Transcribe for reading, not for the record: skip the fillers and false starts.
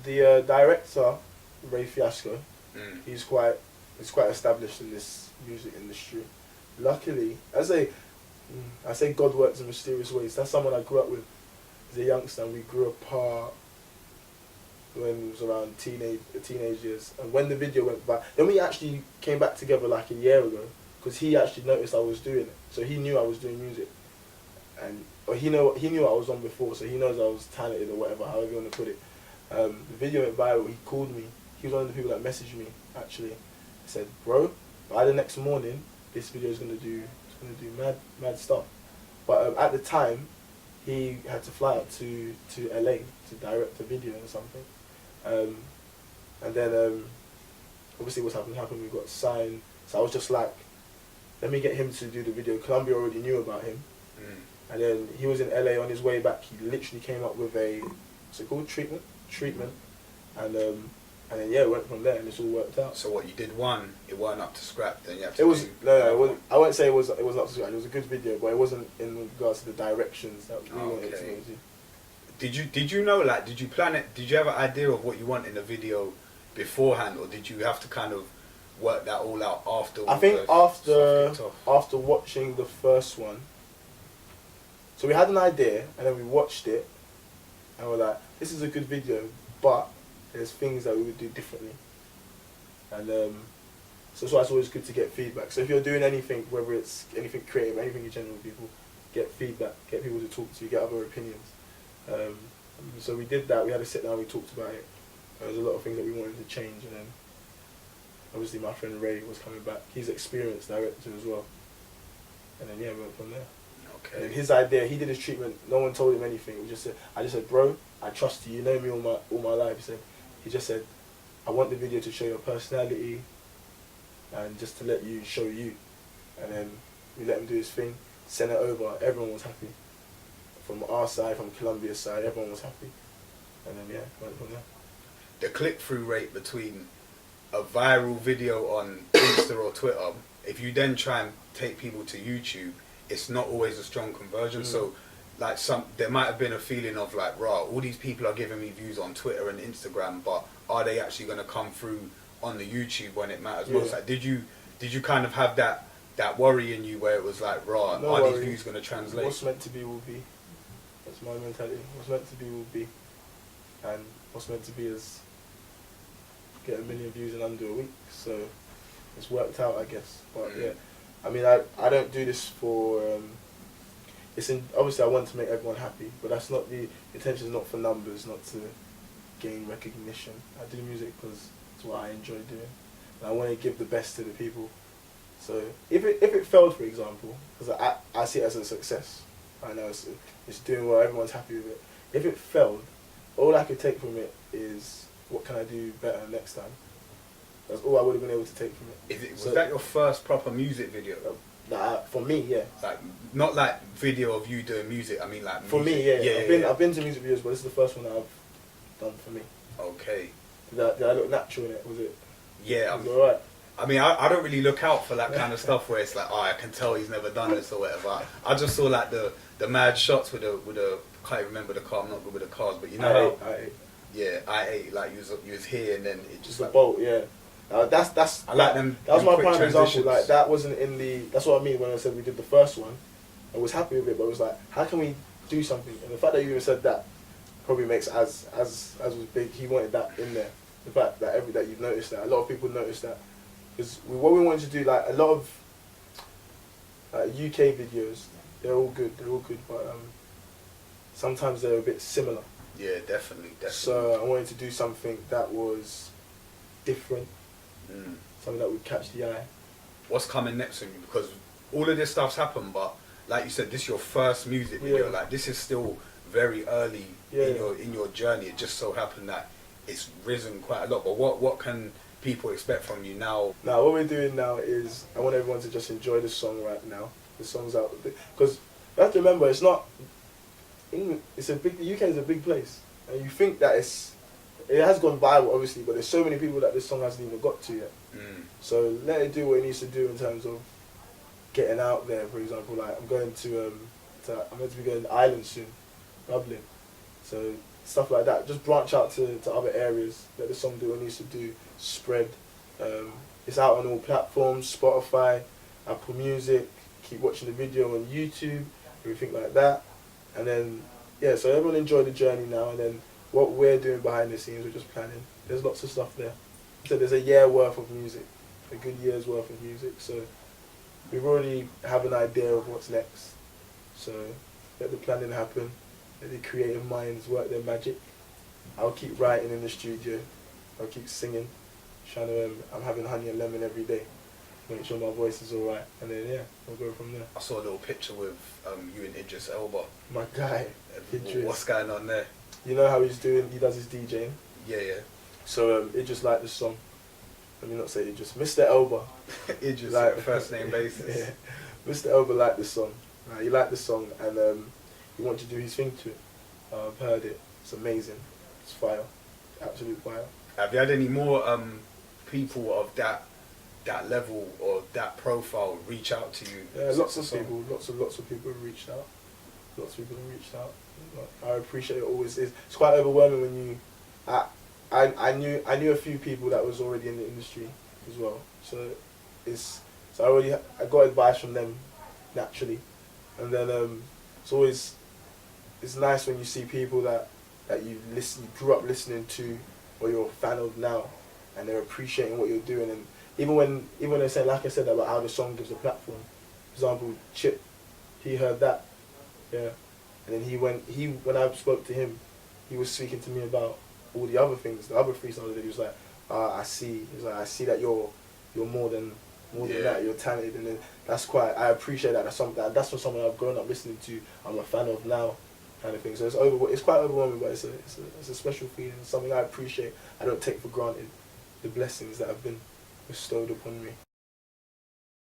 the director, Ray Fiasco, he's quite established in this music industry. Luckily, I say God works in mysterious ways. That's someone I grew up with as a youngster, and we grew apart when it was around teenage years. And when the video went back, then we actually came back together like a year ago, because he actually noticed I was doing it. So he knew I was doing music, and he knew I was on before, so he knows I was talented or whatever, however you want to put it. The video went viral. He called me. He was one of the people that messaged me actually. He said, "Bro, by the next morning, this video is gonna do mad stuff." But at the time, he had to fly out to LA to direct a video or something. And then obviously what's happened. We got signed. So I was just like, let me get him to do the video. Columbia already knew about him. And then he was in LA on his way back. He literally came up with what's it called, treatment, and then yeah, it went from there, and it's all worked out. So what you did one, it weren't up to scrap. Then you have to. It was it was. I won't say it was up to scratch. It was a good video, but it wasn't in regards to the directions that we wanted to go to. Did you know, like, did you plan it? Did you have an idea of what you want in the video beforehand, or did you have to kind of work that all out after? I think after watching the first one. So we had an idea, and then we watched it, and we're like, this is a good video, but there's things that we would do differently. And so that's why it's always good to get feedback. So if you're doing anything, whether it's anything creative, anything in general, people get feedback, get people to talk to you, get other opinions. So we did that. We had a sit down, we talked about it. There was a lot of things that we wanted to change, and then obviously my friend Ray was coming back. He's an experienced director as well. And then yeah, we went from there. Okay. And his idea, he did his treatment. No one told him anything. I just said, bro, I trust you. You know me all my life. He just said, I want the video to show your personality, and just to let you show you. And then we let him do his thing. Sent it over. Everyone was happy. From our side, from Columbia's side, everyone was happy. And then yeah, went from there. The click-through rate between a viral video on Insta or Twitter, if you then try and take people to YouTube, it's not always a strong conversion. So like there might have been a feeling of like, rah, all these people are giving me views on Twitter and Instagram, but are they actually going to come through on the YouTube when it matters most? Like, did you kind of have that worry in you where it was like, rah, no are worry. these views going to translate? What's meant to be will be. That's my mentality. What's meant to be will be. And what's meant to be is get 1 million views in under a week. So it's worked out, I guess. But yeah, I mean, I don't do this for. Obviously I want to make everyone happy, but that's not the intention. Is not for numbers, not to gain recognition. I do music because it's what I enjoy doing, and I want to give the best to the people. So if it failed, for example, because I see it as a success. I know it's doing well. Everyone's happy with it. If it failed, all I could take from it is what can I do better next time. That's all I would have been able to take from it. Was that your first proper music video? For me, yeah. Like, not like video of you doing music. I mean, like music. For me, yeah. I've been to music videos, but this is the first one that I've done for me. Okay. Did I look natural in it? Was it? Yeah. Was it alright? I mean, I don't really look out for that kind of stuff where it's like, oh, I can tell he's never done this or whatever. I just saw like the mad shots with a can't even remember the car. I'm not good with the cars, but you know I8. Yeah, I8. Like you was here and then it just like the bolt. Yeah. That's I like them. That was my quick prime example. transitions. Like that wasn't in the. That's what I mean when I said we did the first one. I was happy with it, but it was like, how can we do something? And the fact that you even said that probably makes as was big. He wanted that in there. The fact that you've noticed that, a lot of people noticed that, because what we wanted to do, like a lot of UK videos, they're all good, but sometimes they're a bit similar. Yeah, definitely. So I wanted to do something that was different, something that would catch the eye. What's coming next on you? Because all of this stuff's happened, but like you said, this is your first music video. Yeah. Like this is still very early in your journey. It just so happened that it's risen quite a lot. But what can people expect from you now? Now, what we're doing now is I want everyone to just enjoy the song right now. The song's out, because you have to remember, it's not England. The UK is a big place, and you think that it has gone viral, obviously, but there's so many people that this song hasn't even got to yet. So let it do what it needs to do in terms of getting out there. For example, like I'm meant to be going to Ireland soon, Dublin. So stuff like that. Just branch out to other areas. Let the song do what it needs to do. Spread. It's out on all platforms, Spotify, Apple Music. Keep watching the video on YouTube, everything like that. And then, yeah, so everyone enjoy the journey now. And then what we're doing behind the scenes, we're just planning. There's lots of stuff there. So there's a year worth of music, a good year's worth of music. So we already have an idea of what's next. So let the planning happen. Let the creative minds work their magic. I'll keep writing in the studio. I'll keep singing. I'm having honey and lemon every day. Make sure my voice is alright. And then, yeah, we'll go from there. I saw a little picture with you and Idris Elba. My guy, Idris. What's going on there? You know how he's doing? He does his DJing. Yeah, yeah. So Idris liked the song. Let me not say Idris. Mr. Elba. Idris, like, first name basis. Yeah. Mr. Elba liked the song. He liked the song and he wanted to do his thing to it. I've heard it. It's amazing. It's fire. Absolute fire. Have you had any more people of that level or that profile reach out to you? Yeah, lots of people have reached out. Lots of people have reached out. I appreciate it always. It's quite overwhelming when you. I knew a few people that was already in the industry as well. So I got advice from them naturally, and then it's nice when you see people that you grew up listening to or you're a fan of now, and they're appreciating what you're doing. And even when they say, like I said, about how the song gives a platform. For example, Chip, he heard that, yeah, and then when I spoke to him, he was speaking to me about all the other things, the other freestyles that he was like, I see. He's like, I see that you're more than that. You're talented, and then I appreciate that. That's from someone I've grown up listening to. I'm a fan of now, kind of thing. So it's quite overwhelming, but it's a special feeling. It's something I appreciate. I don't take for granted the blessings that have been bestowed upon me.